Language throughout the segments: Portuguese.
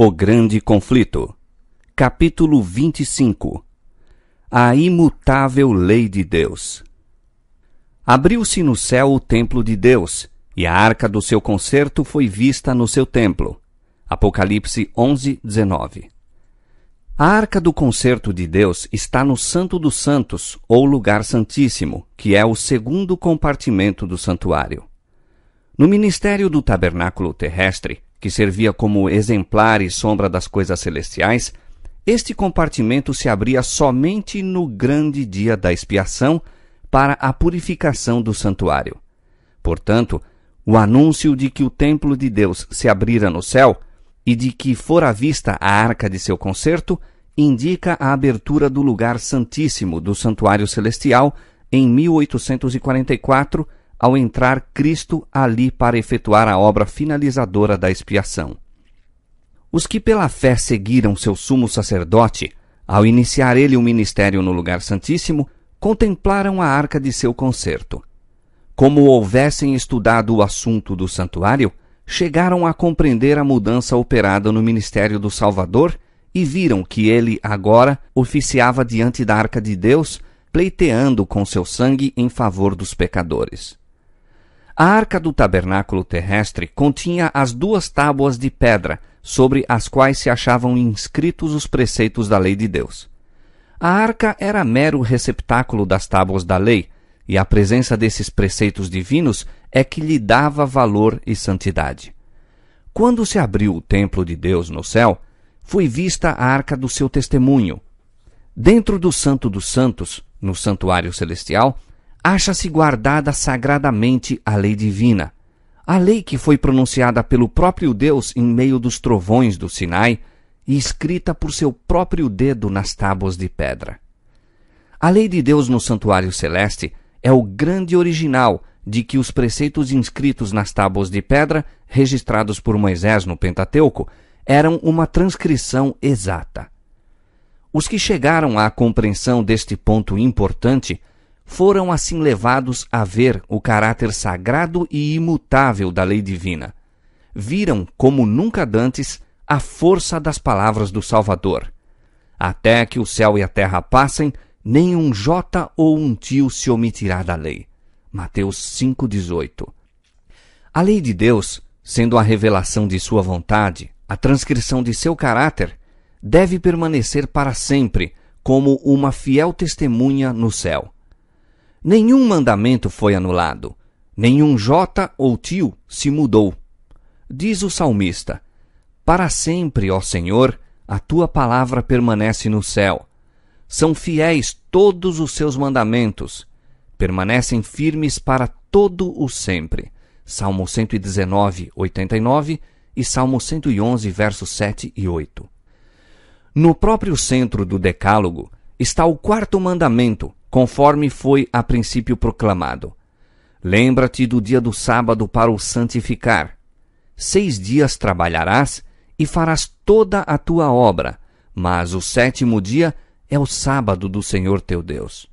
O grande conflito. Capítulo 25. A imutável lei de Deus. Abriu-se no céu o templo de Deus, e a arca do seu concerto foi vista no seu templo. Apocalipse 11:19. A arca do concerto de Deus está no Santo dos Santos, ou lugar santíssimo, que é o segundo compartimento do santuário. No ministério do tabernáculo terrestre, que servia como exemplar e sombra das coisas celestiais, este compartimento se abria somente no grande dia da expiação para a purificação do santuário. Portanto, o anúncio de que o templo de Deus se abrira no céu e de que fora vista a arca de seu concerto indica a abertura do lugar santíssimo do santuário celestial em 1844, ao entrar Cristo ali para efetuar a obra finalizadora da expiação. Os que pela fé seguiram seu sumo sacerdote, ao iniciar ele o ministério no lugar santíssimo, contemplaram a arca de seu concerto. Como houvessem estudado o assunto do santuário, chegaram a compreender a mudança operada no ministério do Salvador e viram que ele agora oficiava diante da arca de Deus, pleiteando com seu sangue em favor dos pecadores. A arca do tabernáculo terrestre continha as 2 tábuas de pedra, sobre as quais se achavam inscritos os preceitos da lei de Deus. A arca era mero receptáculo das tábuas da lei, e a presença desses preceitos divinos é que lhe dava valor e santidade. Quando se abriu o templo de Deus no céu, foi vista a arca do seu testemunho. Dentro do Santo dos Santos, no santuário celestial, acha-se guardada sagradamente a lei divina, a lei que foi pronunciada pelo próprio Deus em meio dos trovões do Sinai e escrita por seu próprio dedo nas tábuas de pedra. A lei de Deus no santuário celeste é o grande original de que os preceitos inscritos nas tábuas de pedra, registrados por Moisés no Pentateuco, eram uma transcrição exata. Os que chegaram à compreensão deste ponto importante foram assim levados a ver o caráter sagrado e imutável da lei divina. Viram, como nunca dantes, a força das palavras do Salvador. Até que o céu e a terra passem, nem um jota ou um tio se omitirá da lei. Mateus 5,18. A lei de Deus, sendo a revelação de sua vontade, a transcrição de seu caráter, deve permanecer para sempre como uma fiel testemunha no céu. Nenhum mandamento foi anulado, nenhum jota ou tio se mudou. Diz o salmista: para sempre, ó Senhor, a tua palavra permanece no céu. São fiéis todos os seus mandamentos, permanecem firmes para todo o sempre. Salmo 119, 89 e Salmo 111, versos 7 e 8. No próprio centro do Decálogo está o 4º mandamento, conforme foi a princípio proclamado. Lembra-te do dia do sábado para o santificar. 6 dias trabalharás e farás toda a tua obra, mas o 7º dia é o sábado do Senhor teu Deus.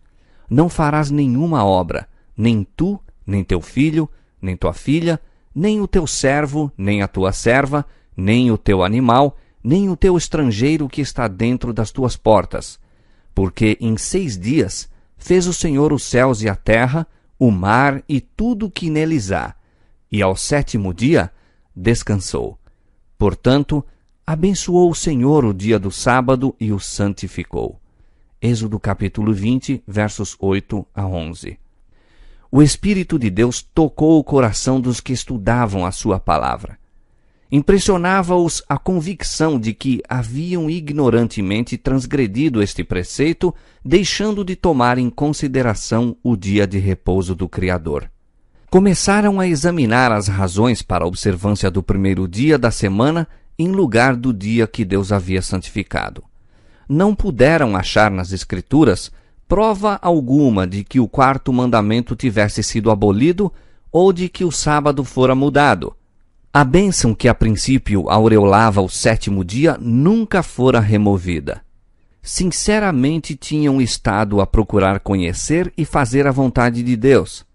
Não farás nenhuma obra, nem tu, nem teu filho, nem tua filha, nem o teu servo, nem a tua serva, nem o teu animal, nem o teu estrangeiro que está dentro das tuas portas. Porque em 6 dias fez o Senhor os céus e a terra, o mar e tudo o que neles há, e ao 7º dia descansou. Portanto, abençoou o Senhor o dia do sábado e o santificou. Êxodo capítulo 20, versos 8 a 11. O Espírito de Deus tocou o coração dos que estudavam a sua palavra. Impressionava-os a convicção de que haviam ignorantemente transgredido este preceito, deixando de tomar em consideração o dia de repouso do Criador. Começaram a examinar as razões para a observância do 1º dia da semana em lugar do dia que Deus havia santificado. Não puderam achar nas Escrituras prova alguma de que o 4º mandamento tivesse sido abolido ou de que o sábado fora mudado. A bênção que a princípio aureolava o 7º dia nunca fora removida. Sinceramente tinham estado a procurar conhecer e fazer a vontade de Deus.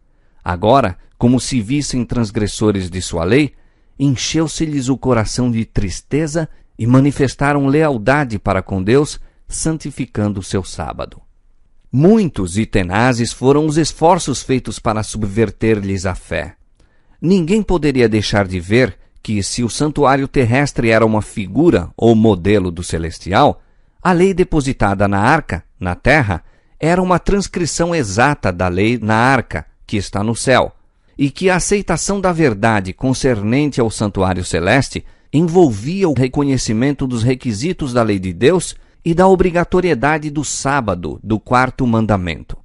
Agora, como se vissem transgressores de sua lei, encheu-se-lhes o coração de tristeza e manifestaram lealdade para com Deus, santificando o seu sábado. Muitos e tenazes foram os esforços feitos para subverter-lhes a fé. Ninguém poderia deixar de ver que, se o santuário terrestre era uma figura ou modelo do celestial, a lei depositada na arca, na terra, era uma transcrição exata da lei na arca, que está no céu, e que a aceitação da verdade concernente ao santuário celeste envolvia o reconhecimento dos requisitos da lei de Deus e da obrigatoriedade do sábado, do quarto mandamento.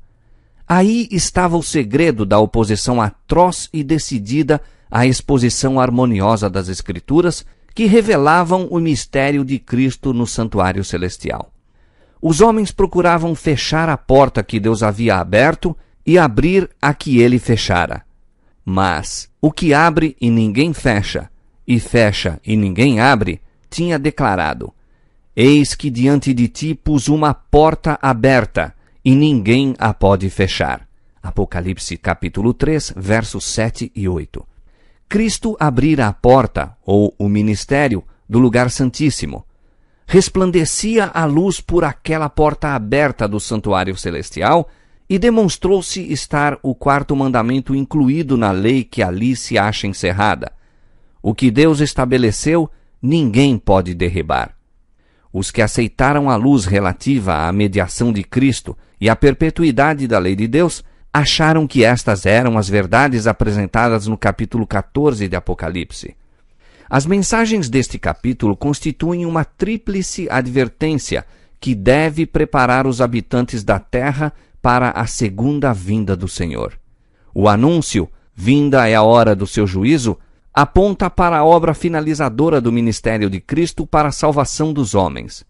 Aí estava o segredo da oposição atroz e decidida à exposição harmoniosa das Escrituras, que revelavam o mistério de Cristo no santuário celestial. Os homens procuravam fechar a porta que Deus havia aberto e abrir a que ele fechara. Mas o que abre e ninguém fecha, e fecha e ninguém abre, tinha declarado: Eis que diante de ti pus uma porta aberta, e ninguém a pode fechar. Apocalipse capítulo 3, versos 7 e 8. Cristo abrira a porta, ou o ministério, do lugar santíssimo. Resplandecia a luz por aquela porta aberta do santuário celestial, e demonstrou-se estar o quarto mandamento incluído na lei que ali se acha encerrada. O que Deus estabeleceu, ninguém pode derribar. Os que aceitaram a luz relativa à mediação de Cristo e à perpetuidade da lei de Deus, acharam que estas eram as verdades apresentadas no capítulo 14 de Apocalipse. As mensagens deste capítulo constituem uma tríplice advertência que deve preparar os habitantes da terra para a segunda vinda do Senhor. O anúncio, vinda é a hora do seu juízo, aponta para a obra finalizadora do ministério de Cristo para a salvação dos homens.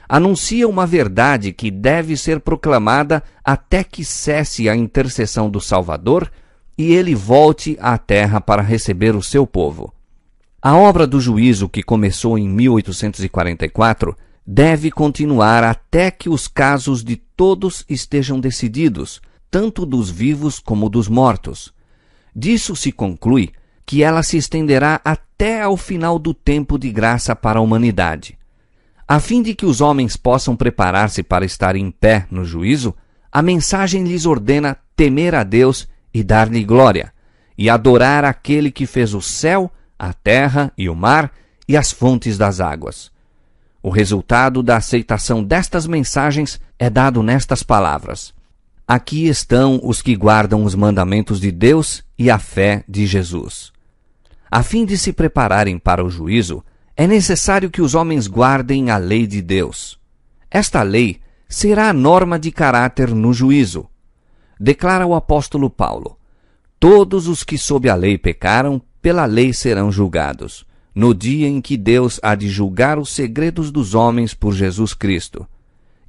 Anuncia uma verdade que deve ser proclamada até que cesse a intercessão do Salvador e ele volte à terra para receber o seu povo. A obra do juízo, que começou em 1844, deve continuar até que os casos de todos estejam decididos, tanto dos vivos como dos mortos. Disso se conclui que ela se estenderá até ao final do tempo de graça para a humanidade. A fim de que os homens possam preparar-se para estar em pé no juízo, a mensagem lhes ordena temer a Deus e dar-lhe glória, e adorar aquele que fez o céu, a terra e o mar e as fontes das águas. O resultado da aceitação destas mensagens é dado nestas palavras: Aqui estão os que guardam os mandamentos de Deus e a fé de Jesus. A fim de se prepararem para o juízo, é necessário que os homens guardem a lei de Deus. Esta lei será a norma de caráter no juízo. Declara o apóstolo Paulo: Todos os que sob a lei pecaram, pela lei serão julgados, no dia em que Deus há de julgar os segredos dos homens por Jesus Cristo.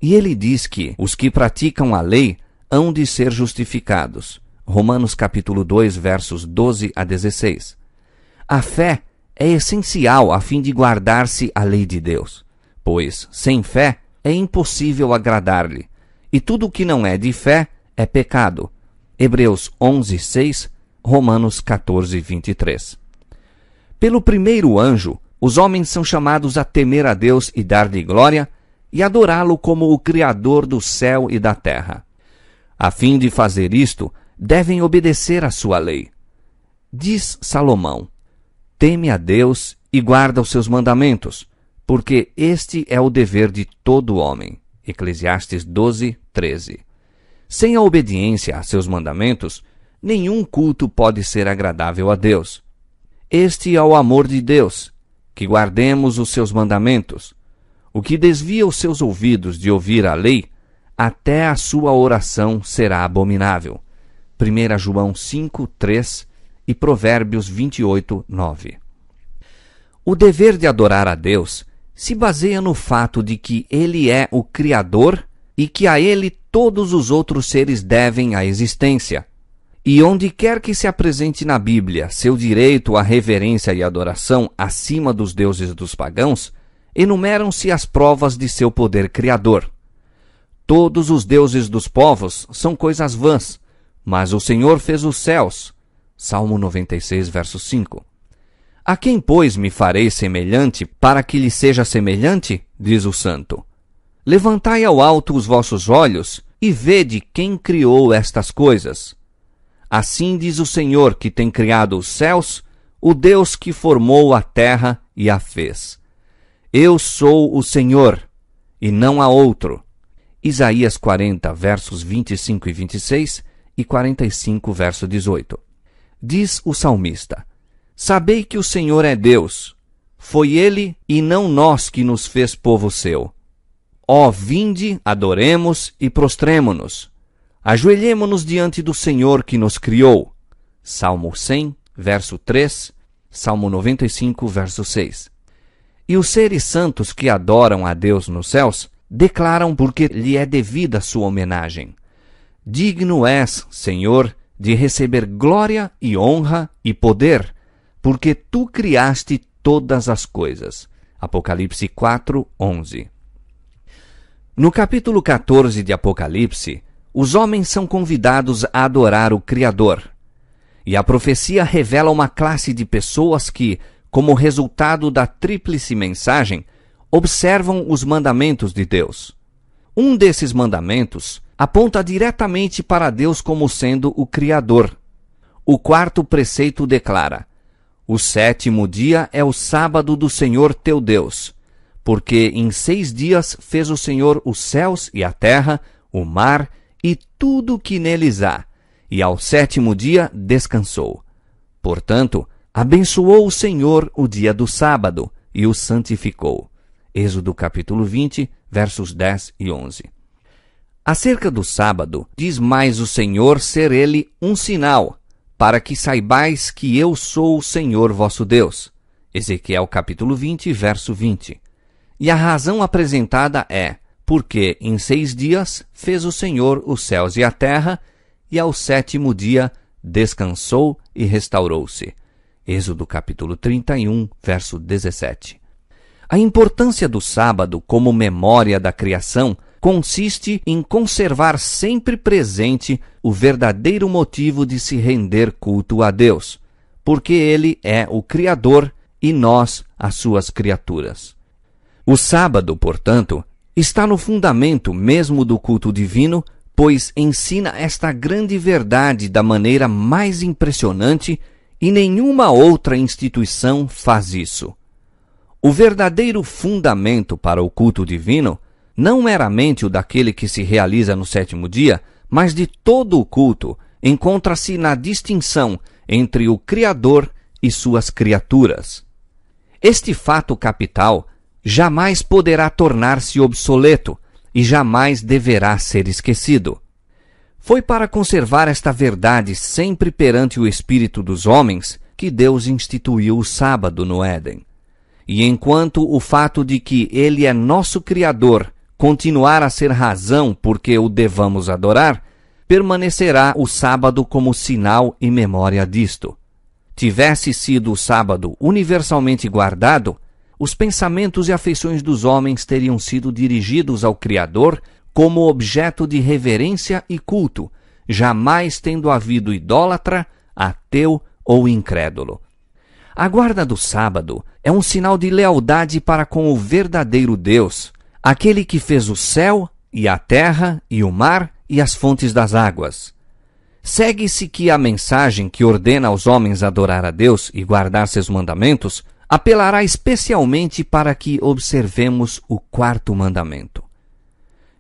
E ele diz que os que praticam a lei hão de ser justificados. Romanos capítulo 2, versos 12 a 16. A fé é essencial a fim de guardar-se a lei de Deus, pois, sem fé, é impossível agradar-lhe, e tudo o que não é de fé é pecado. Hebreus 11, 6, Romanos 14, 23. Pelo primeiro anjo, os homens são chamados a temer a Deus e dar-lhe glória, e adorá-lo como o Criador do céu e da terra. A fim de fazer isto, devem obedecer à sua lei. Diz Salomão: Teme a Deus e guarda os seus mandamentos, porque este é o dever de todo homem. Eclesiastes 12, 13. Sem a obediência a seus mandamentos, nenhum culto pode ser agradável a Deus. Este é o amor de Deus, que guardemos os seus mandamentos. O que desvia os seus ouvidos de ouvir a lei, até a sua oração será abominável. 1 João 5, 3 e Provérbios 28, 9. O dever de adorar a Deus se baseia no fato de que Ele é o Criador e que a Ele todos os outros seres devem a existência. E onde quer que se apresente na Bíblia seu direito à reverência e adoração acima dos deuses dos pagãos, enumeram-se as provas de seu poder criador. Todos os deuses dos povos são coisas vãs, mas o Senhor fez os céus. Salmo 96, verso 5. A quem, pois, me farei semelhante para que lhe seja semelhante? Diz o santo. Levantai ao alto os vossos olhos e vede quem criou estas coisas. Assim diz o Senhor que tem criado os céus, o Deus que formou a terra e a fez. Eu sou o Senhor, e não há outro. Isaías 40, versos 25 e 26 e 45, verso 18. Diz o salmista: Sabei que o Senhor é Deus. Foi Ele e não nós que nos fez povo seu. Ó, vinde, adoremos e prostremo-nos. Ajoelhemo-nos diante do Senhor que nos criou. Salmo 100, verso 3, Salmo 95, verso 6. E os seres santos que adoram a Deus nos céus declaram porque lhe é devida sua homenagem. Digno és, Senhor, de receber glória e honra e poder, porque tu criaste todas as coisas. Apocalipse 4, 11. No capítulo 14 de Apocalipse, os homens são convidados a adorar o Criador. E a profecia revela uma classe de pessoas que, como resultado da tríplice mensagem, observam os mandamentos de Deus. Um desses mandamentos aponta diretamente para Deus como sendo o Criador. O quarto preceito declara: O sétimo dia é o sábado do Senhor teu Deus, porque em 6 dias fez o Senhor os céus e a terra, o mar e tudo o que neles há, e ao sétimo dia descansou. Portanto, abençoou o Senhor o dia do sábado e o santificou. Êxodo capítulo 20, versos 10 e 11. Acerca do sábado, diz mais o Senhor ser ele um sinal, para que saibais que eu sou o Senhor vosso Deus. Ezequiel capítulo 20, verso 20. E a razão apresentada é: porque em 6 dias fez o Senhor os céus e a terra, e ao sétimo dia descansou e restaurou-se. Êxodo capítulo 31, verso 17. A importância do sábado como memória da criação consiste em conservar sempre presente o verdadeiro motivo de se render culto a Deus, porque Ele é o Criador e nós as suas criaturas. O sábado, portanto, está no fundamento mesmo do culto divino, pois ensina esta grande verdade da maneira mais impressionante e nenhuma outra instituição faz isso. O verdadeiro fundamento para o culto divino não meramente o daquele que se realiza no sétimo dia, mas de todo o culto, encontra-se na distinção entre o Criador e suas criaturas. Este fato capital jamais poderá tornar-se obsoleto e jamais deverá ser esquecido. Foi para conservar esta verdade sempre perante o espírito dos homens que Deus instituiu o sábado no Éden. E enquanto o fato de que Ele é nosso Criador continuar a ser razão porque o devamos adorar, permanecerá o sábado como sinal e memória disto. Tivesse sido o sábado universalmente guardado, os pensamentos e afeições dos homens teriam sido dirigidos ao Criador como objeto de reverência e culto, jamais tendo havido idólatra, ateu ou incrédulo. A guarda do sábado é um sinal de lealdade para com o verdadeiro Deus, aquele que fez o céu e a terra e o mar e as fontes das águas. Segue-se que a mensagem que ordena aos homens adorar a Deus e guardar seus mandamentos apelará especialmente para que observemos o quarto mandamento.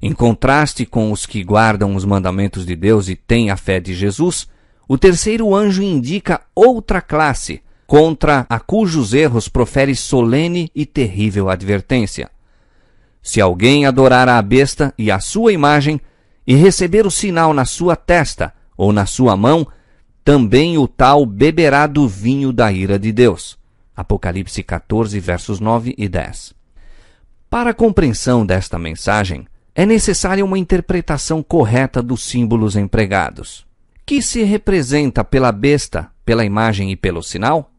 Em contraste com os que guardam os mandamentos de Deus e têm a fé de Jesus, o terceiro anjo indica outra classe, contra a cujos erros profere solene e terrível advertência. Se alguém adorar a besta e a sua imagem, e receber o sinal na sua testa ou na sua mão, também o tal beberá do vinho da ira de Deus. Apocalipse 14, versos 9 e 10. Para a compreensão desta mensagem, é necessária uma interpretação correta dos símbolos empregados. Que se representa pela besta, pela imagem e pelo sinal?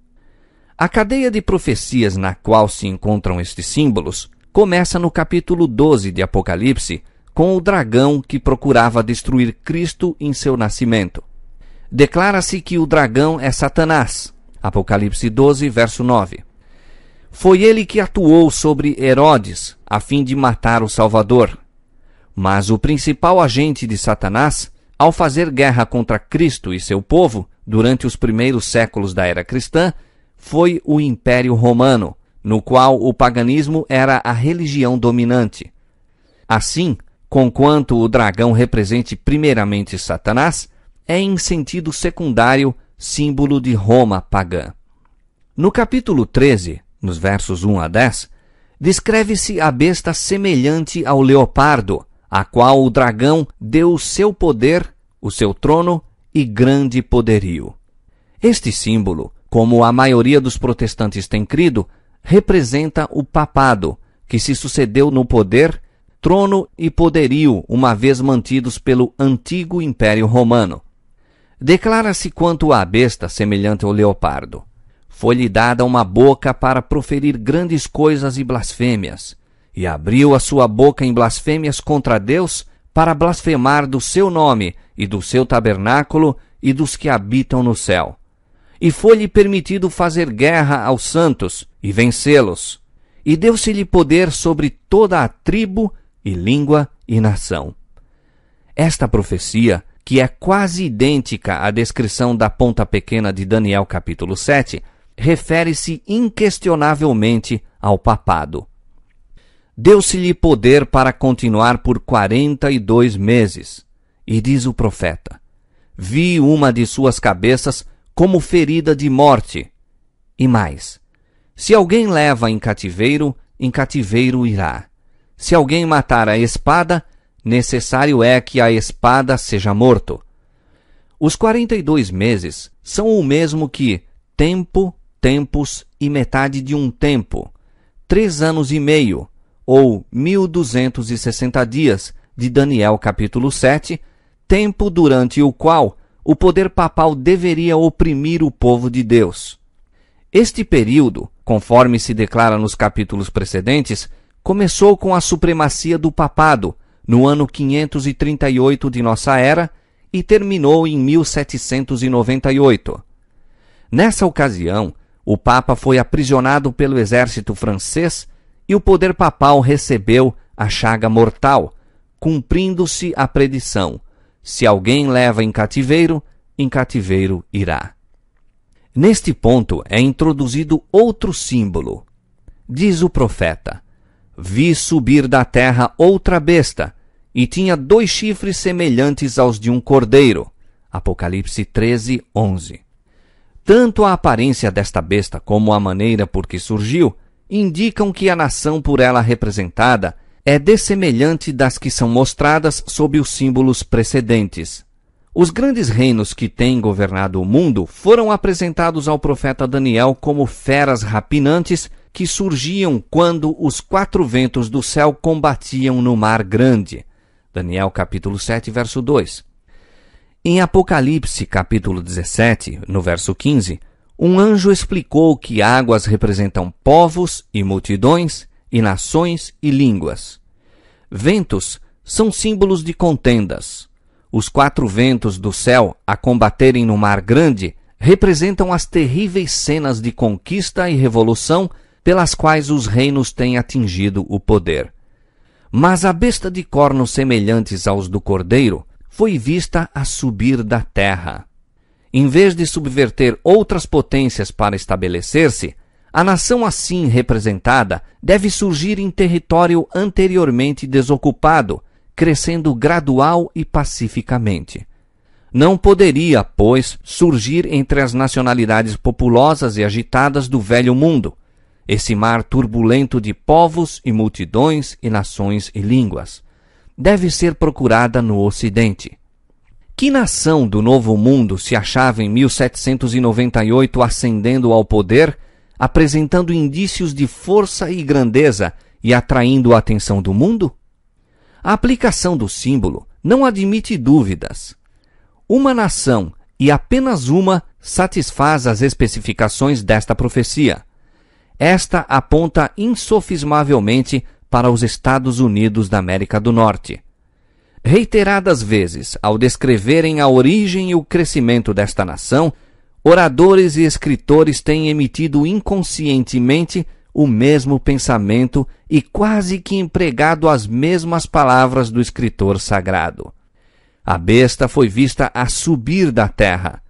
A cadeia de profecias na qual se encontram estes símbolos começa no capítulo 12 de Apocalipse, com o dragão que procurava destruir Cristo em seu nascimento. Declara-se que o dragão é Satanás, Apocalipse 12, verso 9. Foi ele que atuou sobre Herodes, a fim de matar o Salvador. Mas o principal agente de Satanás, ao fazer guerra contra Cristo e seu povo, durante os primeiros séculos da era cristã, foi o Império Romano, no qual o paganismo era a religião dominante. Assim, conquanto o dragão represente primeiramente Satanás, é em sentido secundário símbolo de Roma pagã. No capítulo 13, nos versos 1 a 10, descreve-se a besta semelhante ao leopardo, a qual o dragão deu o seu poder, o seu trono e grande poderio. Este símbolo, como a maioria dos protestantes tem crido, representa o papado, que se sucedeu no poder, trono e poderio, uma vez mantidos pelo antigo Império Romano. Declara-se quanto à besta semelhante ao leopardo. Foi-lhe dada uma boca para proferir grandes coisas e blasfêmias, e abriu a sua boca em blasfêmias contra Deus, para blasfemar do seu nome e do seu tabernáculo e dos que habitam no céu. E foi-lhe permitido fazer guerra aos santos e vencê-los, e deu-se-lhe poder sobre toda a tribo e língua e nação. Esta profecia, que é quase idêntica à descrição da ponta pequena de Daniel capítulo 7, refere-se inquestionavelmente ao papado. Deu-se-lhe poder para continuar por 42 meses. E diz o profeta: vi uma de suas cabeças como ferida de morte. E mais, se alguém leva em cativeiro irá. Se alguém matar a espada, necessário é que a espada seja morto. Os 42 meses são o mesmo que tempo, tempos e metade de um tempo, 3 anos e meio, ou 1260 dias, de Daniel capítulo 7, tempo durante o qual o poder papal deveria oprimir o povo de Deus. Este período, conforme se declara nos capítulos precedentes, começou com a supremacia do papado, no ano 538 de nossa era, e terminou em 1798. Nessa ocasião, o Papa foi aprisionado pelo exército francês e o poder papal recebeu a chaga mortal, cumprindo-se a predição: se alguém leva em cativeiro irá. Neste ponto é introduzido outro símbolo. Diz o profeta: vi subir da terra outra besta, e tinha 2 chifres semelhantes aos de um cordeiro. Apocalipse 13, 11. Tanto a aparência desta besta como a maneira por que surgiu indicam que a nação por ela representada é dessemelhante das que são mostradas sob os símbolos precedentes. Os grandes reinos que têm governado o mundo foram apresentados ao profeta Daniel como feras rapinantes que surgiam quando os 4 ventos do céu combatiam no mar grande. Daniel capítulo 7, verso 2. Em Apocalipse capítulo 17, no verso 15, um anjo explicou que águas representam povos e multidões e nações e línguas. Ventos são símbolos de contendas. Os 4 ventos do céu a combaterem no mar grande representam as terríveis cenas de conquista e revolução pelas quais os reinos têm atingido o poder. Mas a besta de cornos semelhantes aos do cordeiro foi vista a subir da terra. Em vez de subverter outras potências para estabelecer-se, a nação assim representada deve surgir em território anteriormente desocupado, crescendo gradual e pacificamente. Não poderia, pois, surgir entre as nacionalidades populosas e agitadas do velho mundo, esse mar turbulento de povos e multidões e nações e línguas. Deve ser procurada no Ocidente. Que nação do Novo Mundo se achava em 1798 ascendendo ao poder, apresentando indícios de força e grandeza e atraindo a atenção do mundo? A aplicação do símbolo não admite dúvidas. Uma nação, e apenas uma, satisfaz as especificações desta profecia. Esta aponta insofismavelmente para os Estados Unidos da América do Norte. Reiteradas vezes, ao descreverem a origem e o crescimento desta nação, oradores e escritores têm emitido inconscientemente o mesmo pensamento e quase que empregado as mesmas palavras do escritor sagrado. A besta foi vista a subir da terra.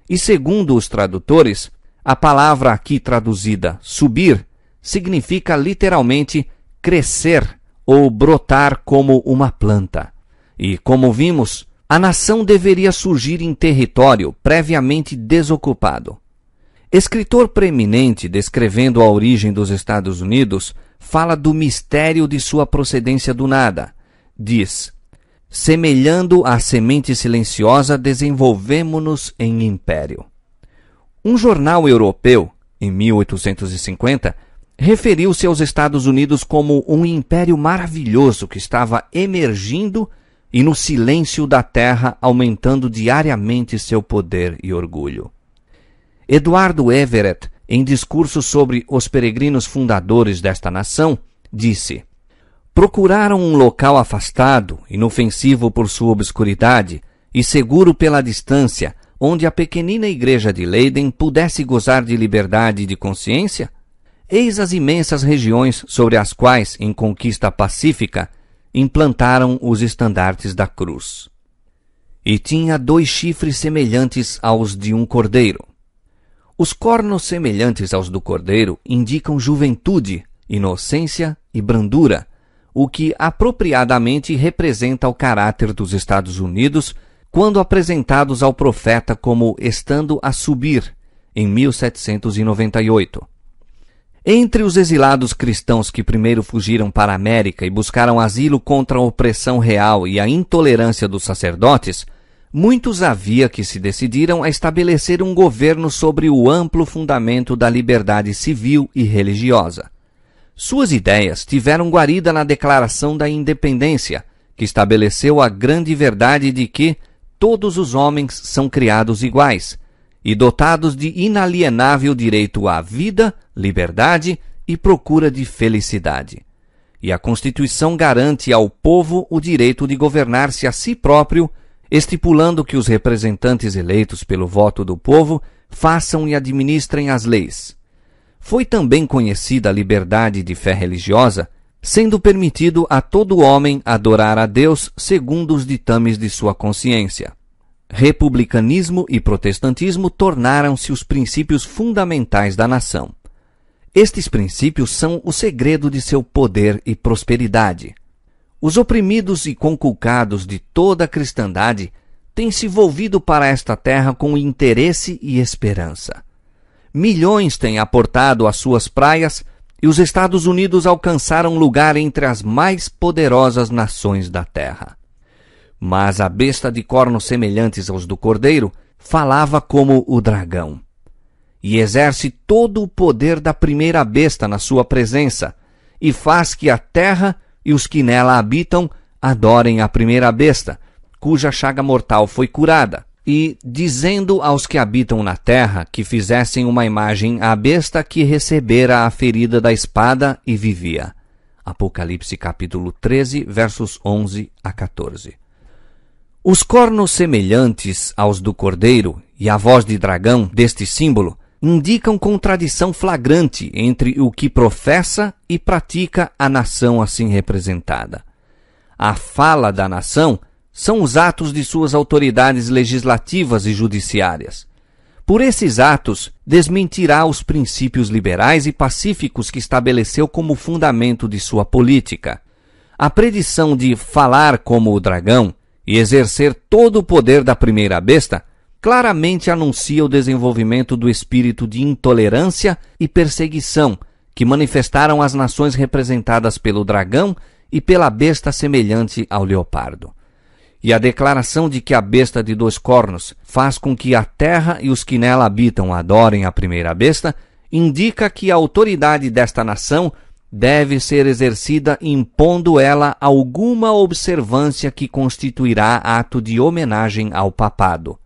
E segundo os tradutores, a palavra aqui traduzida subir significa literalmente crescer ou brotar como uma planta. E, como vimos, a nação deveria surgir em território previamente desocupado. Escritor preeminente descrevendo a origem dos Estados Unidos fala do mistério de sua procedência do nada. Diz: semelhando à semente silenciosa, desenvolvemo-nos em império. Um jornal europeu, em 1850, referiu-se aos Estados Unidos como um império maravilhoso que estava emergindo e no silêncio da terra aumentando diariamente seu poder e orgulho. Eduardo Everett, em discurso sobre os peregrinos fundadores desta nação, disse: procuraram um local afastado, inofensivo por sua obscuridade e seguro pela distância, onde a pequenina igreja de Leiden pudesse gozar de liberdade de consciência? Eis as imensas regiões sobre as quais, em conquista pacífica, implantaram os estandartes da cruz. E tinha 2 chifres semelhantes aos de um cordeiro. Os cornos semelhantes aos do cordeiro indicam juventude, inocência e brandura, o que apropriadamente representa o caráter dos Estados Unidos quando apresentados ao profeta como estando a subir, em 1798. Entre os exilados cristãos que primeiro fugiram para a América e buscaram asilo contra a opressão real e a intolerância dos sacerdotes, muitos havia que se decidiram a estabelecer um governo sobre o amplo fundamento da liberdade civil e religiosa. Suas ideias tiveram guarida na Declaração da Independência, que estabeleceu a grande verdade de que todos os homens são criados iguais e dotados de inalienável direito à vida, liberdade e procura de felicidade. E a Constituição garante ao povo o direito de governar-se a si próprio, estipulando que os representantes eleitos pelo voto do povo façam e administrem as leis. Foi também conhecida a liberdade de fé religiosa, sendo permitido a todo homem adorar a Deus segundo os ditames de sua consciência. Republicanismo e protestantismo tornaram-se os princípios fundamentais da nação. Estes princípios são o segredo de seu poder e prosperidade. Os oprimidos e conculcados de toda a cristandade têm se volvido para esta terra com interesse e esperança. Milhões têm aportado às suas praias e os Estados Unidos alcançaram lugar entre as mais poderosas nações da terra. Mas a besta de cornos semelhantes aos do cordeiro falava como o dragão, e exerce todo o poder da primeira besta na sua presença, e faz que a terra e os que nela habitam adorem a primeira besta, cuja chaga mortal foi curada, e dizendo aos que habitam na terra que fizessem uma imagem à besta que recebera a ferida da espada e vivia. Apocalipse capítulo 13, versos 11 a 14. Os cornos semelhantes aos do cordeiro e a voz de dragão deste símbolo indicam contradição flagrante entre o que professa e pratica a nação assim representada. A fala da nação são os atos de suas autoridades legislativas e judiciárias. Por esses atos, desmentirá os princípios liberais e pacíficos que estabeleceu como fundamento de sua política. A predição de falar como o dragão e exercer todo o poder da primeira besta claramente anuncia o desenvolvimento do espírito de intolerância e perseguição que manifestaram as nações representadas pelo dragão e pela besta semelhante ao leopardo. E a declaração de que a besta de 2 cornos faz com que a terra e os que nela habitam adorem a primeira besta, indica que a autoridade desta nação deve ser exercida impondo ela alguma observância que constituirá ato de homenagem ao papado.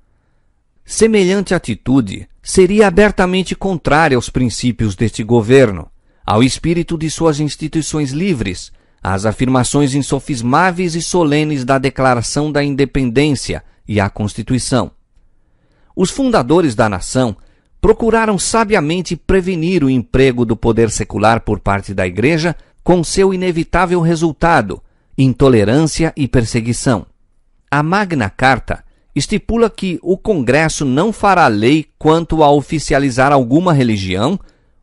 Semelhante atitude seria abertamente contrária aos princípios deste governo, ao espírito de suas instituições livres, às afirmações insofismáveis e solenes da Declaração da Independência e à Constituição. Os fundadores da nação procuraram sabiamente prevenir o emprego do poder secular por parte da Igreja, com seu inevitável resultado, intolerância e perseguição. A Magna Carta estipula que o Congresso não fará lei quanto a oficializar alguma religião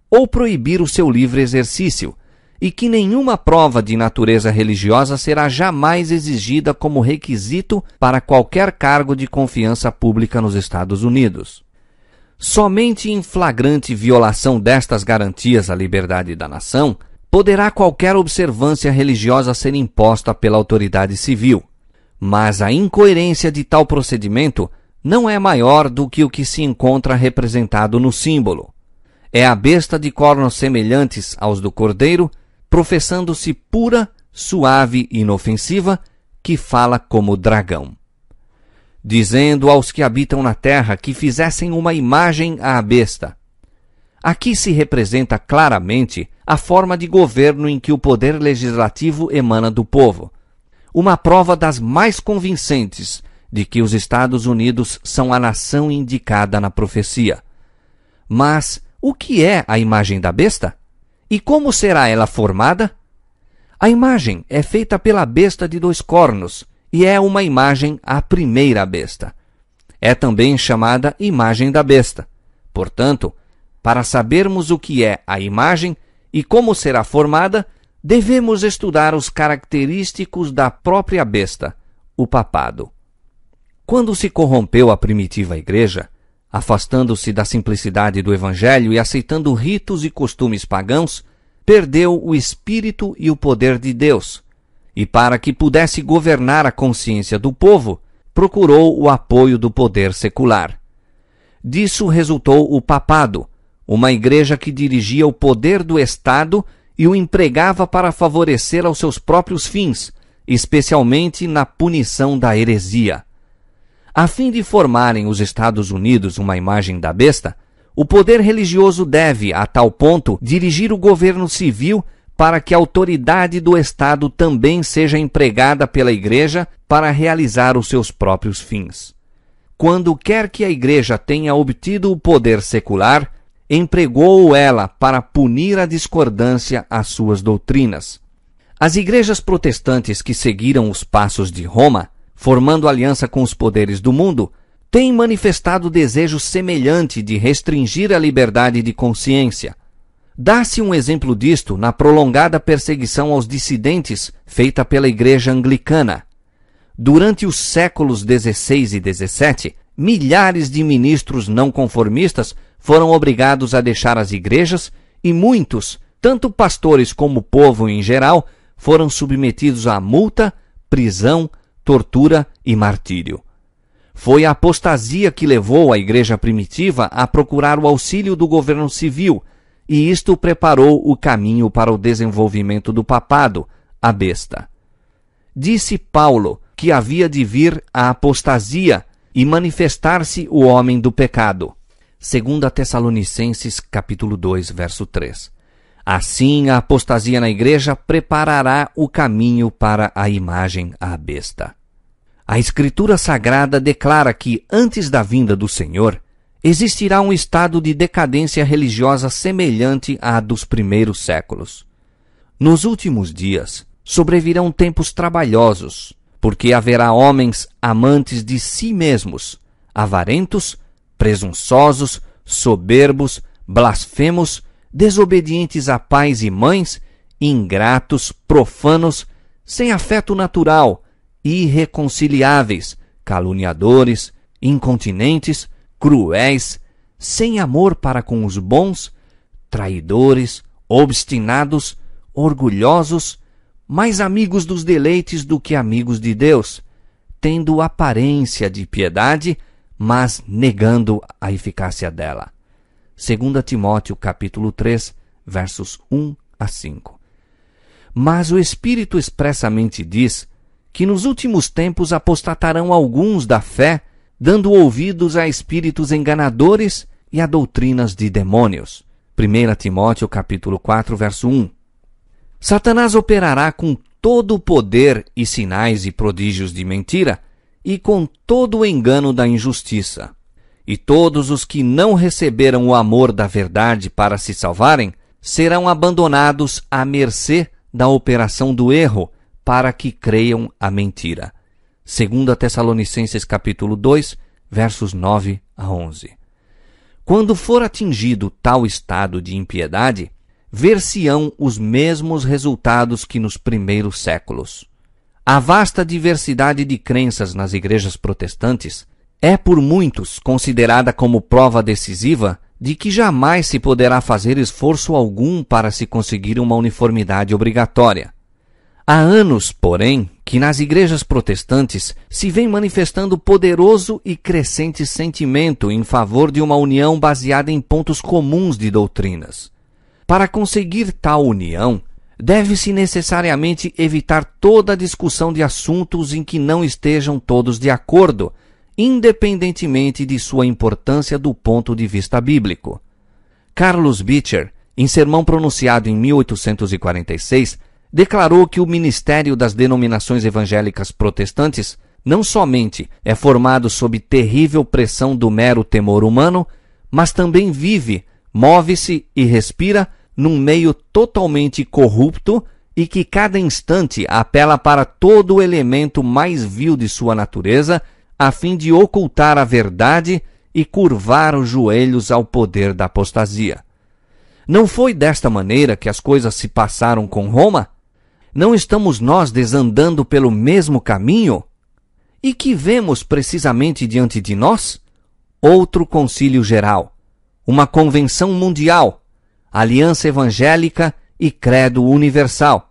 ou proibir o seu livre exercício, e que nenhuma prova de natureza religiosa será jamais exigida como requisito para qualquer cargo de confiança pública nos Estados Unidos. Somente em flagrante violação destas garantias à liberdade da nação poderá qualquer observância religiosa ser imposta pela autoridade civil. Mas a incoerência de tal procedimento não é maior do que o que se encontra representado no símbolo. É a besta de cornos semelhantes aos do cordeiro, professando-se pura, suave e inofensiva, que fala como dragão. Dizendo aos que habitam na terra que fizessem uma imagem à besta. Aqui se representa claramente a forma de governo em que o poder legislativo emana do povo. Uma prova das mais convincentes de que os Estados Unidos são a nação indicada na profecia. Mas o que é a imagem da besta? E como será ela formada? A imagem é feita pela besta de 2 cornos, e é uma imagem à primeira besta. É também chamada imagem da besta. Portanto, para sabermos o que é a imagem e como será formada, devemos estudar os característicos da própria besta, o papado. Quando se corrompeu a primitiva igreja, afastando-se da simplicidade do Evangelho e aceitando ritos e costumes pagãos, perdeu o espírito e o poder de Deus, e para que pudesse governar a consciência do povo, procurou o apoio do poder secular. Disso resultou o papado, uma igreja que dirigia o poder do Estado e o empregava para favorecer aos seus próprios fins, especialmente na punição da heresia. A fim de formarem os Estados Unidos uma imagem da besta, o poder religioso deve, a tal ponto, dirigir o governo civil para que a autoridade do Estado também seja empregada pela Igreja para realizar os seus próprios fins. Quando quer que a Igreja tenha obtido o poder secular, empregou-o ela para punir a discordância às suas doutrinas. As igrejas protestantes que seguiram os passos de Roma, formando aliança com os poderes do mundo, têm manifestado desejo semelhante de restringir a liberdade de consciência. Dá-se um exemplo disto na prolongada perseguição aos dissidentes feita pela Igreja Anglicana. Durante os séculos XVI e XVII, milhares de ministros não conformistas foram obrigados a deixar as igrejas e muitos, tanto pastores como o povo em geral, foram submetidos a multa, prisão, tortura e martírio. Foi a apostasia que levou a igreja primitiva a procurar o auxílio do governo civil, e isto preparou o caminho para o desenvolvimento do papado, a besta. Disse Paulo que havia de vir a apostasia e manifestar-se o homem do pecado. 2 Tessalonicenses capítulo 2, verso 3. Assim a apostasia na igreja preparará o caminho para a imagem à besta. A Escritura Sagrada declara que, antes da vinda do Senhor, existirá um estado de decadência religiosa semelhante à dos primeiros séculos. Nos últimos dias, sobrevirão tempos trabalhosos, porque haverá homens amantes de si mesmos, avarentos, presunçosos, soberbos, blasfemos, desobedientes a pais e mães, ingratos, profanos, sem afeto natural, irreconciliáveis, caluniadores, incontinentes, cruéis, sem amor para com os bons, traidores, obstinados, orgulhosos, mais amigos dos deleites do que amigos de Deus, tendo aparência de piedade, mas negando a eficácia dela. 2 Timóteo capítulo 3, versos 1 a 5. Mas o Espírito expressamente diz que nos últimos tempos apostatarão alguns da fé, dando ouvidos a espíritos enganadores e a doutrinas de demônios. 1 Timóteo capítulo 4, verso 1. Satanás operará com todo o poder e sinais e prodígios de mentira, e com todo o engano da injustiça. e todos os que não receberam o amor da verdade para se salvarem serão abandonados à mercê da operação do erro para que creiam a mentira. 2 Tessalonicenses capítulo 2, versos 9 a 11. Quando for atingido tal estado de impiedade, ver-se-ão os mesmos resultados que nos primeiros séculos. A vasta diversidade de crenças nas igrejas protestantes é por muitos considerada como prova decisiva de que jamais se poderá fazer esforço algum para se conseguir uma uniformidade obrigatória. Há anos, porém, que nas igrejas protestantes se vem manifestando poderoso e crescente sentimento em favor de uma união baseada em pontos comuns de doutrinas. Para conseguir tal união, deve-se necessariamente evitar toda discussão de assuntos em que não estejam todos de acordo, independentemente de sua importância do ponto de vista bíblico. Carlos Beecher, em sermão pronunciado em 1846, declarou que o ministério das denominações evangélicas protestantes não somente é formado sob terrível pressão do mero temor humano, mas também vive, move-se e respira num meio totalmente corrupto e que cada instante apela para todo o elemento mais vil de sua natureza, a fim de ocultar a verdade e curvar os joelhos ao poder da apostasia. Não foi desta maneira que as coisas se passaram com Roma? Não estamos nós desandando pelo mesmo caminho? E que vemos precisamente diante de nós? Outro concílio geral, uma convenção mundial, aliança evangélica e credo universal.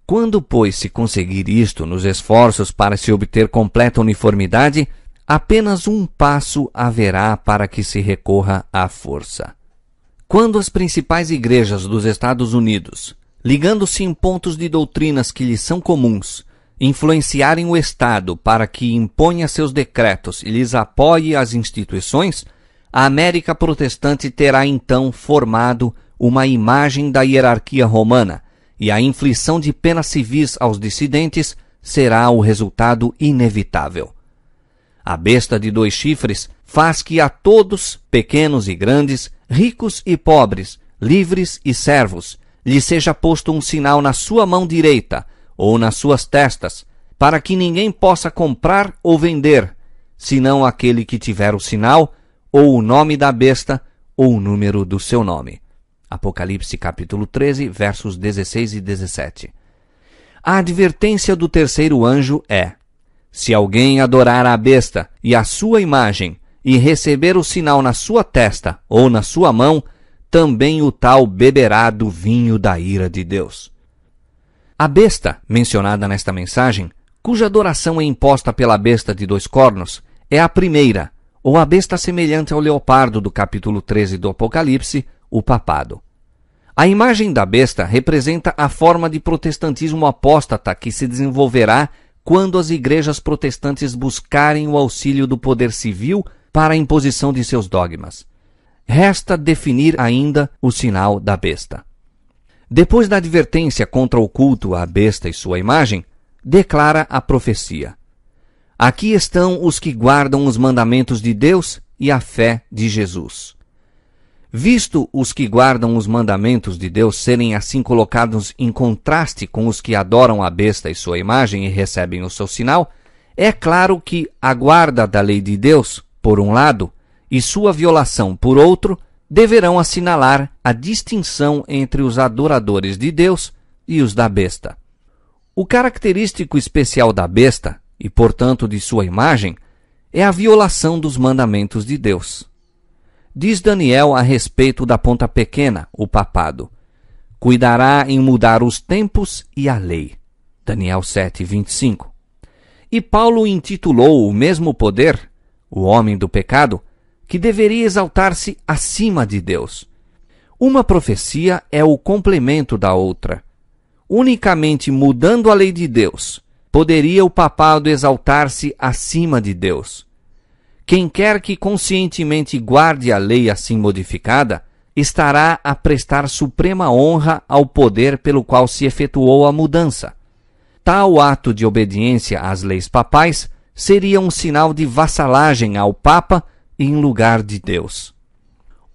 Quando, pois, se conseguir isto nos esforços para se obter completa uniformidade, apenas um passo haverá para que se recorra à força. Quando as principais igrejas dos Estados Unidos, ligando-se em pontos de doutrinas que lhes são comuns, influenciarem o Estado para que imponha seus decretos e lhes apoie as instituições, a América protestante terá então formado uma imagem da hierarquia romana, e a inflição de penas civis aos dissidentes será o resultado inevitável. A besta de 2 chifres faz que a todos, pequenos e grandes, ricos e pobres, livres e servos, lhe seja posto um sinal na sua mão direita ou nas suas testas, para que ninguém possa comprar ou vender, senão aquele que tiver o sinal, ou o nome da besta, ou o número do seu nome. Apocalipse capítulo 13, versos 16 e 17. A advertência do terceiro anjo é: se alguém adorar a besta e a sua imagem, e receber o sinal na sua testa ou na sua mão, também o tal beberá do vinho da ira de Deus. A besta, mencionada nesta mensagem, cuja adoração é imposta pela besta de 2 cornos, é a primeira, ou a besta semelhante ao leopardo do capítulo 13 do Apocalipse, o papado. A imagem da besta representa a forma de protestantismo apóstata que se desenvolverá quando as igrejas protestantes buscarem o auxílio do poder civil para a imposição de seus dogmas. Resta definir ainda o sinal da besta. Depois da advertência contra o culto à besta e sua imagem, declara a profecia: aqui estão os que guardam os mandamentos de Deus e a fé de Jesus. Visto os que guardam os mandamentos de Deus serem assim colocados em contraste com os que adoram a besta e sua imagem e recebem o seu sinal, é claro que a guarda da lei de Deus, por um lado, e sua violação, por outro, deverão assinalar a distinção entre os adoradores de Deus e os da besta. O característico especial da besta, e portanto de sua imagem, é a violação dos mandamentos de Deus. Diz Daniel a respeito da ponta pequena, o papado: cuidará em mudar os tempos e a lei. Daniel 7:25. E Paulo intitulou o mesmo poder, o homem do pecado, que deveria exaltar-se acima de Deus. Uma profecia é o complemento da outra. Unicamente mudando a lei de Deus, poderia o papado exaltar-se acima de Deus. Quem quer que conscientemente guarde a lei assim modificada, estará a prestar suprema honra ao poder pelo qual se efetuou a mudança. Tal ato de obediência às leis papais seria um sinal de vassalagem ao Papa em lugar de Deus.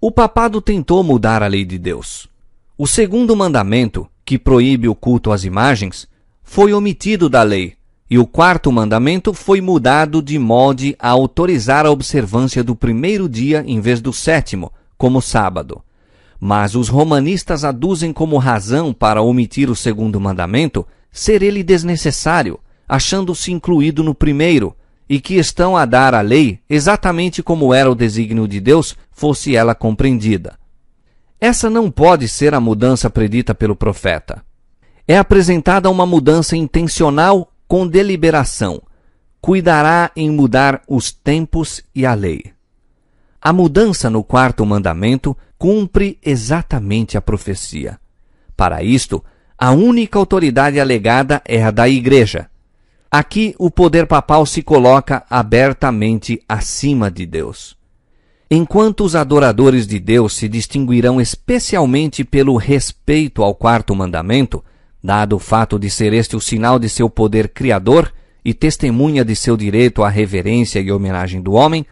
O papado tentou mudar a lei de Deus. O segundo mandamento, que proíbe o culto às imagens, foi omitido da lei, e o quarto mandamento foi mudado de modo a autorizar a observância do primeiro dia em vez do sétimo, como sábado. Mas os romanistas aduzem como razão para omitir o segundo mandamento ser ele desnecessário, achando-se incluído no primeiro, e que estão a dar à lei exatamente como era o desígnio de Deus, fosse ela compreendida. Essa não pode ser a mudança predita pelo profeta. É apresentada uma mudança intencional com deliberação. Cuidará em mudar os tempos e a lei. A mudança no quarto mandamento cumpre exatamente a profecia. Para isto, a única autoridade alegada é a da Igreja. Aqui o poder papal se coloca abertamente acima de Deus. Enquanto os adoradores de Deus se distinguirão especialmente pelo respeito ao quarto mandamento, dado o fato de ser este o sinal de seu poder criador e testemunha de seu direito à reverência e homenagem do homem,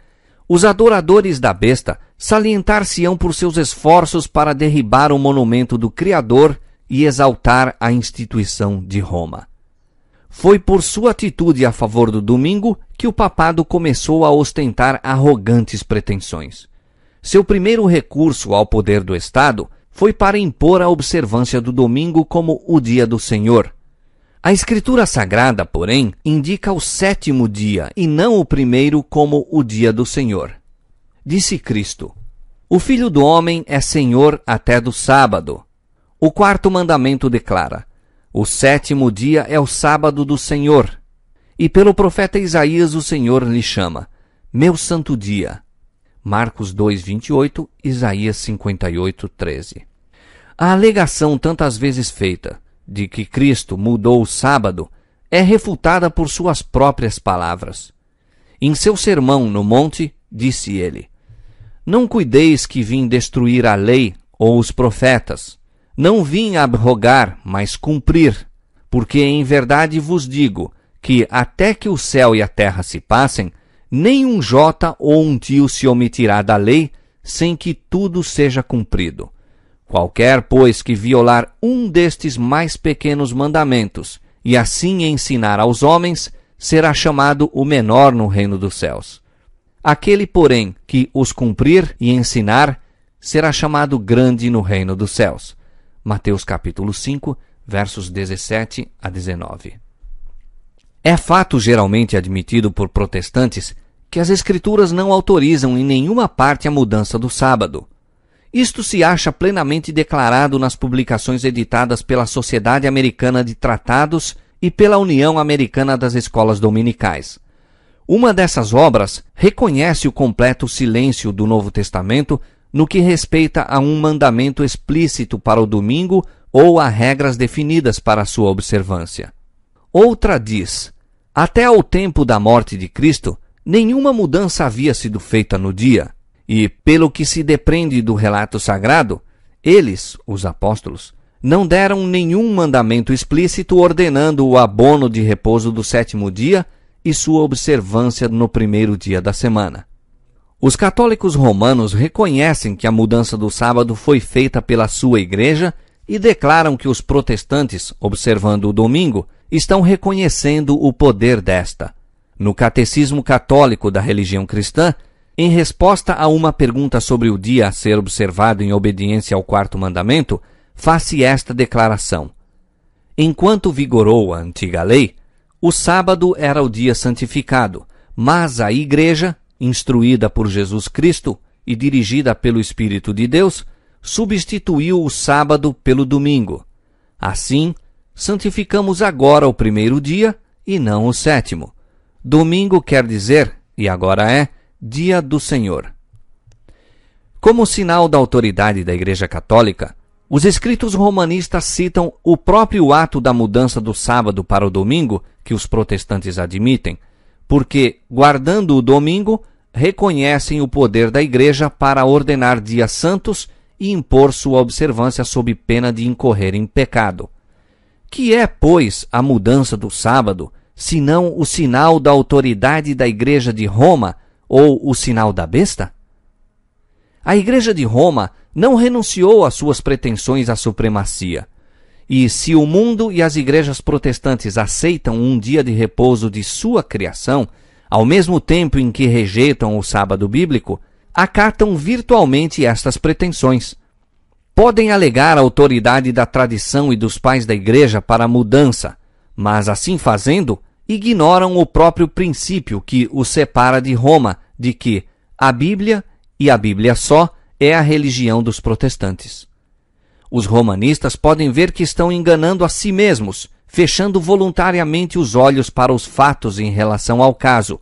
os adoradores da besta salientar-se-ão por seus esforços para derribar o monumento do Criador e exaltar a instituição de Roma. Foi por sua atitude a favor do domingo que o papado começou a ostentar arrogantes pretensões. Seu primeiro recurso ao poder do Estado foi para impor a observância do domingo como o dia do Senhor. A Escritura Sagrada, porém, indica o sétimo dia e não o primeiro como o dia do Senhor. Disse Cristo: "O Filho do Homem é Senhor até do sábado." O quarto mandamento declara: "O sétimo dia é o sábado do Senhor." E pelo profeta Isaías o Senhor lhe chama: "Meu santo dia." Marcos 2:28, Isaías 58:13. A alegação tantas vezes feita de que Cristo mudou o sábado é refutada por suas próprias palavras. Em seu sermão no monte, disse ele: "Não cuideis que vim destruir a lei ou os profetas. Não vim abrogar, mas cumprir. Porque em verdade vos digo que até que o céu e a terra se passem, nem um jota ou um tio se omitirá da lei, sem que tudo seja cumprido. Qualquer, pois, que violar um destes mais pequenos mandamentos, e assim ensinar aos homens, será chamado o menor no reino dos céus. Aquele, porém, que os cumprir e ensinar, será chamado grande no reino dos céus." Mateus capítulo 5, versos 17 a 19. É fato geralmente admitido por protestantes que as Escrituras não autorizam em nenhuma parte a mudança do sábado. Isto se acha plenamente declarado nas publicações editadas pela Sociedade Americana de Tratados e pela União Americana das Escolas Dominicais. Uma dessas obras reconhece o completo silêncio do Novo Testamento no que respeita a um mandamento explícito para o domingo ou a regras definidas para a sua observância. Outra diz: "Até ao tempo da morte de Cristo, nenhuma mudança havia sido feita no dia. E, pelo que se depreende do relato sagrado, eles, os apóstolos, não deram nenhum mandamento explícito ordenando o abono de repouso do sétimo dia e sua observância no primeiro dia da semana." Os católicos romanos reconhecem que a mudança do sábado foi feita pela sua igreja e declaram que os protestantes, observando o domingo, estão reconhecendo o poder desta. No Catecismo Católico da Religião Cristã, em resposta a uma pergunta sobre o dia a ser observado em obediência ao quarto mandamento, faz-se esta declaração: "Enquanto vigorou a antiga lei, o sábado era o dia santificado, mas a Igreja, instruída por Jesus Cristo e dirigida pelo Espírito de Deus, substituiu o sábado pelo domingo. Assim, santificamos agora o primeiro dia e não o sétimo. Domingo quer dizer, e agora é, dia do Senhor." Como sinal da autoridade da Igreja Católica, os escritos romanistas citam o próprio ato da mudança do sábado para o domingo, que os protestantes admitem, porque, guardando o domingo, reconhecem o poder da Igreja para ordenar dias santos e impor sua observância sob pena de incorrer em pecado. Que é, pois, a mudança do sábado, senão o sinal da autoridade da Igreja de Roma, ou o sinal da besta? A Igreja de Roma não renunciou às suas pretensões à supremacia. E se o mundo e as igrejas protestantes aceitam um dia de repouso de sua criação, ao mesmo tempo em que rejeitam o sábado bíblico, acatam virtualmente estas pretensões. Podem alegar a autoridade da tradição e dos pais da igreja para a mudança, mas assim fazendo, ignoram o próprio princípio que os separa de Roma, de que a Bíblia, e a Bíblia só, é a religião dos protestantes. Os romanistas podem ver que estão enganando a si mesmos, fechando voluntariamente os olhos para os fatos em relação ao caso.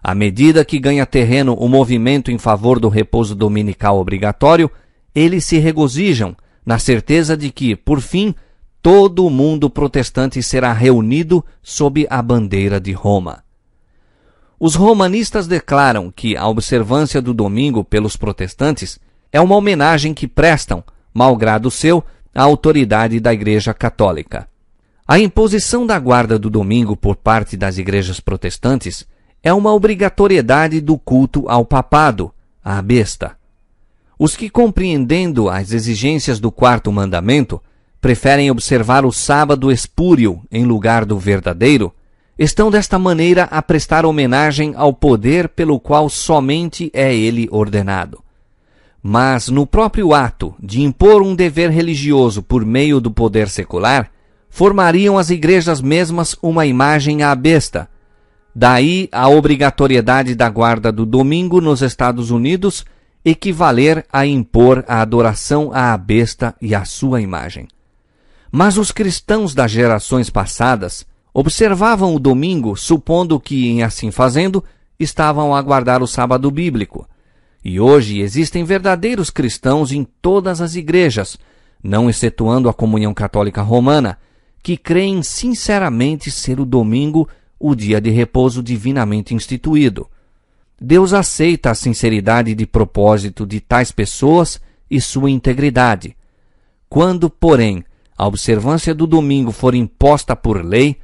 À medida que ganha terreno o movimento em favor do repouso dominical obrigatório, eles se regozijam, na certeza de que, por fim, todo o mundo protestante será reunido sob a bandeira de Roma. Os romanistas declaram que a observância do domingo pelos protestantes é uma homenagem que prestam, malgrado seu, à autoridade da Igreja Católica. A imposição da guarda do domingo por parte das igrejas protestantes é uma obrigatoriedade do culto ao papado, à besta. Os que, compreendendo as exigências do quarto mandamento, preferem observar o sábado espúrio em lugar do verdadeiro, estão desta maneira a prestar homenagem ao poder pelo qual somente é ele ordenado. Mas no próprio ato de impor um dever religioso por meio do poder secular, formariam as igrejas mesmas uma imagem à besta. Daí a obrigatoriedade da guarda do domingo nos Estados Unidos equivaler a impor a adoração à besta e à sua imagem. Mas os cristãos das gerações passadas observavam o domingo supondo que, em assim fazendo, estavam a guardar o sábado bíblico. E hoje existem verdadeiros cristãos em todas as igrejas, não excetuando a Comunhão Católica Romana, que creem sinceramente ser o domingo o dia de repouso divinamente instituído. Deus aceita a sinceridade de propósito de tais pessoas e sua integridade. Quando, porém, a observância do domingo for imposta por lei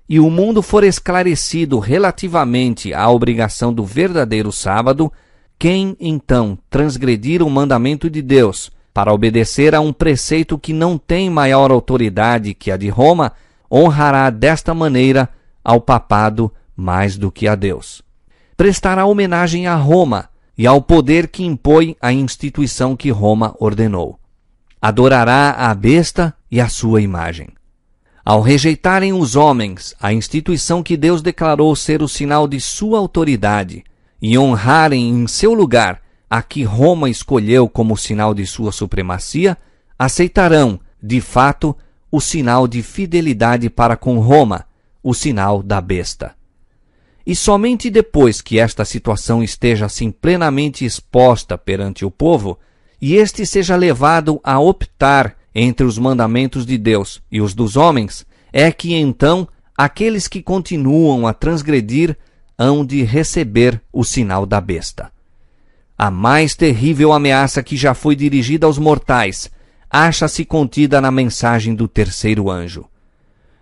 e o mundo for esclarecido relativamente à obrigação do verdadeiro sábado, quem, então, transgredir o mandamento de Deus para obedecer a um preceito que não tem maior autoridade que a de Roma, honrará desta maneira ao papado mais do que a Deus. Prestará homenagem a Roma e ao poder que impõe a instituição que Roma ordenou. Adorará a besta e a sua imagem. Ao rejeitarem os homens a instituição que Deus declarou ser o sinal de sua autoridade e honrarem em seu lugar a que Roma escolheu como sinal de sua supremacia, aceitarão, de fato, o sinal de fidelidade para com Roma, o sinal da besta. E somente depois que esta situação esteja assim plenamente exposta perante o povo, e este seja levado a optar entre os mandamentos de Deus e os dos homens, é que então aqueles que continuam a transgredir hão de receber o sinal da besta. A mais terrível ameaça que já foi dirigida aos mortais acha-se contida na mensagem do terceiro anjo.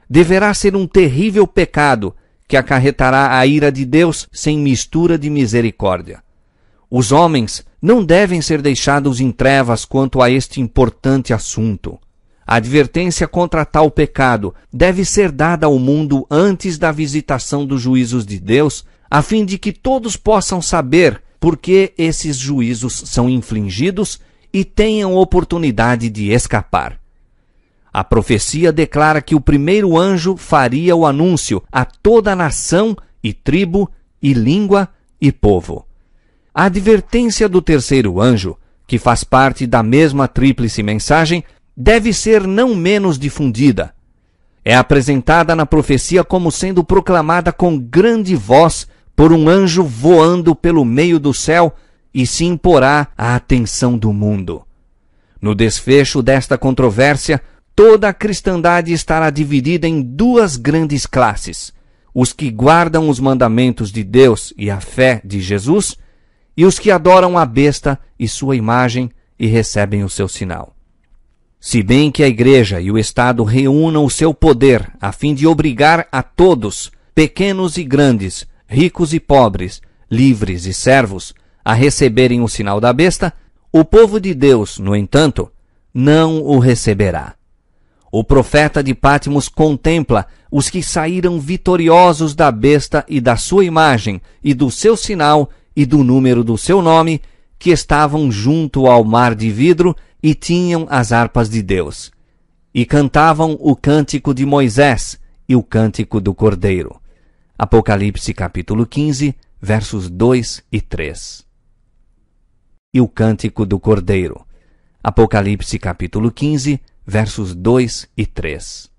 Deverá ser um terrível pecado que acarretará a ira de Deus sem mistura de misericórdia. Os homens não devem ser deixados em trevas quanto a este importante assunto. A advertência contra tal pecado deve ser dada ao mundo antes da visitação dos juízos de Deus, a fim de que todos possam saber por que esses juízos são infligidos e tenham oportunidade de escapar. A profecia declara que o primeiro anjo faria o anúncio a toda a nação e tribo e língua e povo. A advertência do terceiro anjo, que faz parte da mesma tríplice mensagem, deve ser não menos difundida. É apresentada na profecia como sendo proclamada com grande voz por um anjo voando pelo meio do céu e se imporá à atenção do mundo. No desfecho desta controvérsia, toda a cristandade estará dividida em duas grandes classes: os que guardam os mandamentos de Deus e a fé de Jesus, e os que adoram a besta e sua imagem e recebem o seu sinal. Se bem que a Igreja e o Estado reúnam o seu poder a fim de obrigar a todos, pequenos e grandes, ricos e pobres, livres e servos, a receberem o sinal da besta, o povo de Deus, no entanto, não o receberá. O profeta de Patmos contempla os que saíram vitoriosos da besta e da sua imagem, e do seu sinal e do número do seu nome, que estavam junto ao mar de vidro e tinham as harpas de Deus, e cantavam o cântico de Moisés e o cântico do Cordeiro. Apocalipse capítulo 15, versos 2 e 3. E o cântico do Cordeiro. Apocalipse capítulo 15, versos 2 e 3.